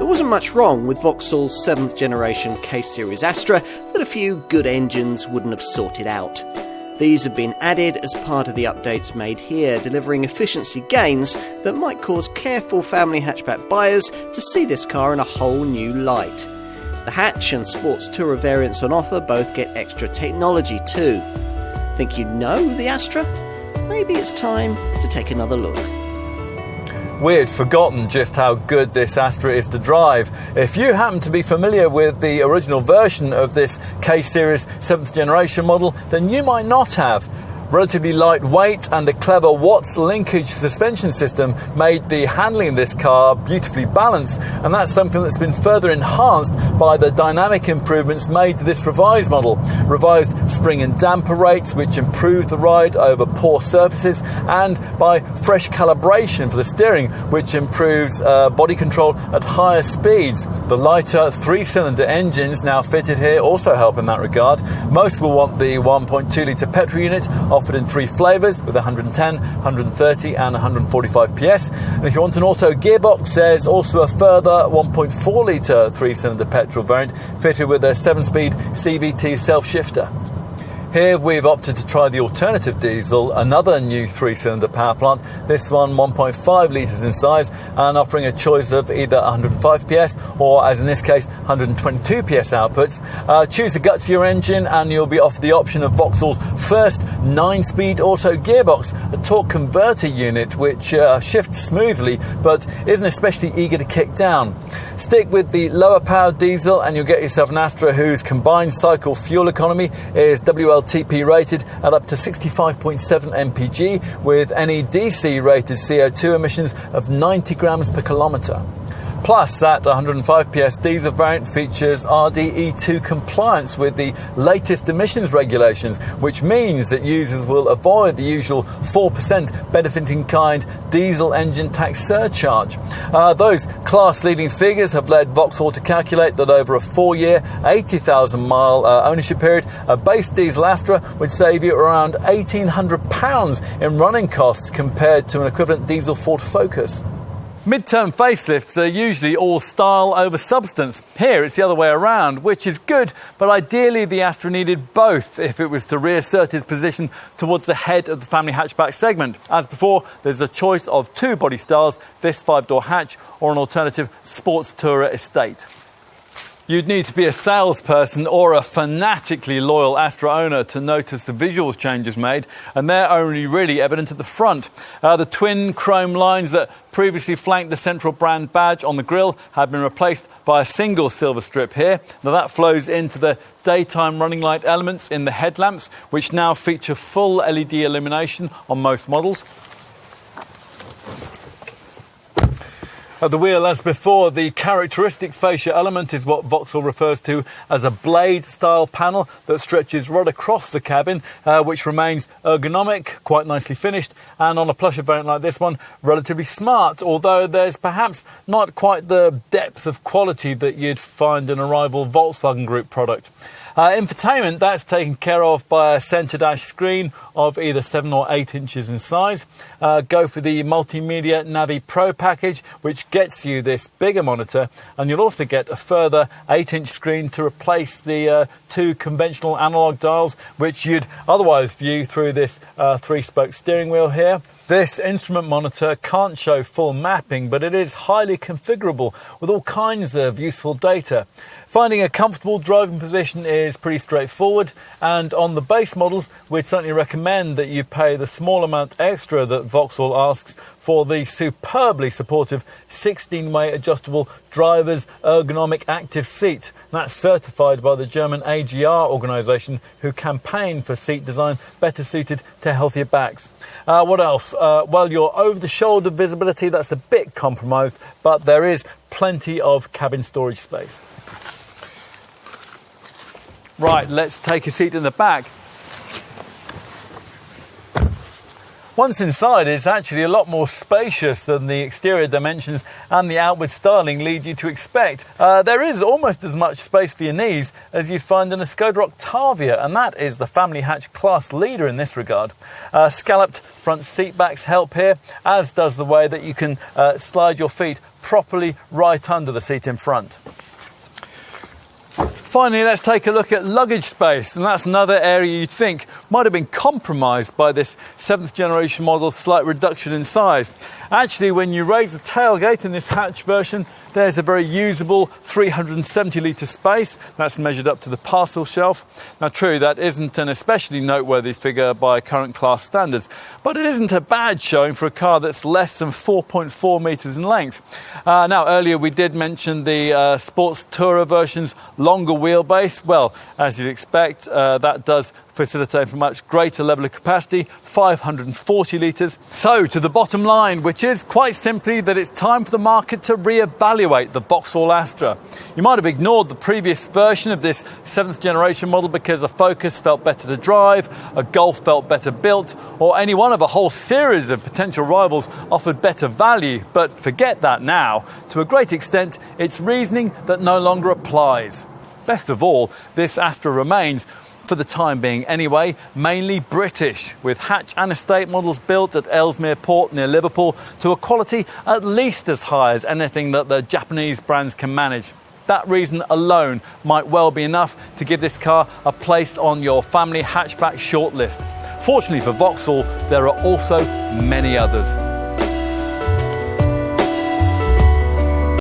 There wasn't much wrong with Vauxhall's 7th generation K-Series Astra that a few good engines wouldn't have sorted out. These have been added as part of the updates made here, delivering efficiency gains that might cause careful family hatchback buyers to see this car in a whole new light. The hatch and sports tourer variants on offer both get extra technology too. Think you know the Astra? Maybe it's time to take another look. We had forgotten just how good this Astra is to drive. If you happen to be familiar with the original version of this K-Series 7th generation model, then you might not have. Relatively lightweight and a clever Watts linkage suspension system made the handling of this car beautifully balanced, and that's something that's been further enhanced by the dynamic improvements made to this revised model. Revised spring and damper rates, which improve the ride over poor surfaces, and by fresh calibration for the steering, which improves body control at higher speeds. The lighter 3-cylinder engines now fitted here also help in that regard. Most will want the 1.2 litre petrol unit, offered in 3 flavours with 110, 130 and 145 PS. And if you want an auto gearbox, there's also a further 1.4 litre 3-cylinder petrol variant fitted with a 7-speed CVT self-shifter. Here we've opted to try the alternative diesel, another new 3-cylinder power plant, this one 1.5 litres in size and offering a choice of either 105 PS or, as in this case, 122 PS outputs. Choose the gutsier engine and you'll be offered the option of Vauxhall's first 9-speed auto gearbox, a torque converter unit which shifts smoothly but isn't especially eager to kick down. Stick with the lower powered diesel and you'll get yourself an Astra whose combined cycle fuel economy is WLTP rated at up to 65.7 mpg with NEDC rated CO2 emissions of 90 grams per kilometre. Plus, that 105 PS diesel variant features RDE2 compliance with the latest emissions regulations, which means that users will avoid the usual 4% benefit-in-kind diesel engine tax surcharge. Those class-leading figures have led Vauxhall to calculate that over a 4-year, 80,000-mile ownership period, a base diesel Astra would save you around £1,800 in running costs compared to an equivalent diesel Ford Focus. Mid-term facelifts are usually all style over substance. Here it's the other way around, which is good, but ideally the Astra needed both if it was to reassert its position towards the head of the family hatchback segment. As before, there's a choice of 2 body styles, this 5-door hatch or an alternative sports tourer estate. You'd need to be a salesperson or a fanatically loyal Astra owner to notice the visual changes made, and they're only really evident at the front. The twin chrome lines that previously flanked the central brand badge on the grille have been replaced by a single silver strip here. Now that flows into the daytime running light elements in the headlamps, which now feature full LED illumination on most models. At the wheel, as before, the characteristic fascia element is what Vauxhall refers to as a blade-style panel that stretches right across the cabin, which remains ergonomic, quite nicely finished, and on a plusher variant like this one, relatively smart, although there's perhaps not quite the depth of quality that you'd find in a rival Volkswagen Group product. Infotainment, that's taken care of by a centre dash screen of either 7 or 8 inches in size. Go for the Multimedia Navi Pro package, which gets you this bigger monitor, and you'll also get a further 8-inch screen to replace the 2 conventional analogue dials, which you'd otherwise view through this 3-spoke steering wheel here. This instrument monitor can't show full mapping, but it is highly configurable with all kinds of useful data. Finding a comfortable driving position is pretty straightforward, and on the base models, we'd certainly recommend that you pay the small amount extra that Vauxhall asks for the superbly supportive 16-way adjustable driver's ergonomic active seat. That's certified by the German AGR organisation, who campaign for seat design better suited to healthier backs. What else? Well, your over-the-shoulder visibility, that's a bit compromised, but there is plenty of cabin storage space. Right, let's take a seat in the back. Once inside, it's actually a lot more spacious than the exterior dimensions and the outward styling lead you to expect. There is almost as much space for your knees as you'd find in a Skoda Octavia, and that is the family hatch class leader in this regard. Scalloped front seat backs help here, as does the way that you can slide your feet properly right under the seat in front. Finally, let's take a look at luggage space, and that's another area you'd think might have been compromised by this 7th generation model's slight reduction in size. Actually, when you raise the tailgate in this hatch version, there's a very usable 370 litre space. That's measured up to the parcel shelf. Now true, that isn't an especially noteworthy figure by current class standards, but it isn't a bad showing for a car that's less than 4.4 metres in length. Now earlier we did mention the Sports Tourer version's longer wheelbase. Well, as you'd expect, that does facilitate a much greater level of capacity, 540 litres. So to the bottom line, which is quite simply that it's time for the market to re-evaluate the Vauxhall Astra. You might have ignored the previous version of this 7th generation model because a Focus felt better to drive, a Golf felt better built, or any one of a whole series of potential rivals offered better value. But forget that now. To a great extent, it's reasoning that no longer applies. Best of all, this Astra remains, for the time being anyway, mainly British, with hatch and estate models built at Ellesmere Port near Liverpool to a quality at least as high as anything that the Japanese brands can manage. That reason alone might well be enough to give this car a place on your family hatchback shortlist. Fortunately for Vauxhall, there are also many others.